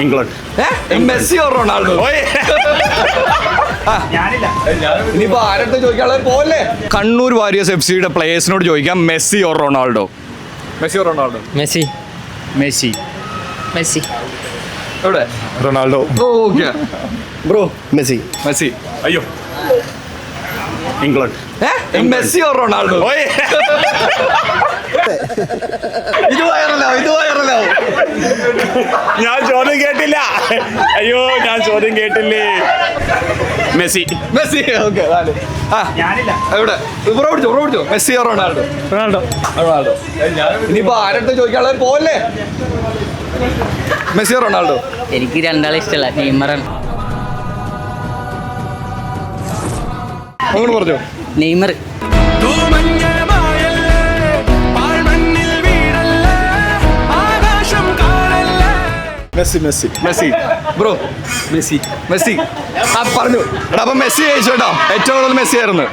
England. Messi or Ronaldo? ഇനിയിപ്പോ ആരുടെ ചോദിക്കാനുള്ളത് പോലെ കണ്ണൂർ വാരിയേഴ്സ് FC-യുടെ പ്ലേയേഴ്സിനോട് ചോദിക്കാം, Messi or Ronaldo? Messi or Ronaldo? Messi. Messi. Messi. എവിടെ? Ronaldo. Okay bro Messi. Messi. അയ്യോ ഇംഗ്ലണ്ട്. Messi or Ronaldo? ഇത് വൈറലാവും. ഞാൻ ചോദ്യം കേട്ടില്ല. അയ്യോ ഞാൻ ചോദ്യം കേട്ടില്ലേ. മെസ്സി. മെസ്സി. ഓക്കെ എവിടെ? ബ്രോ പിടിച്ചോ. Messi or Ronaldo? റൊണാൾഡോ. ഇനിയിപ്പോ ആരുടെ ചോദിക്കാനുള്ളത് പോലെ മെസ്സി ഓർ റൊണാൾഡോ? എനിക്ക് രണ്ടാളെ ഇഷ്ടമല്ല. നെയ്മറാണ്. അങ്ങോട്ട് പറഞ്ഞോ. നെയ്മർ. മെസ്സി. Bro Messi. പറഞ്ഞു. എടാ അപ്പൊ മെസ്സി ജയിച്ചു കേട്ടോ. ഏറ്റവും കൂടുതൽ മെസ്സി ആയിരുന്നു.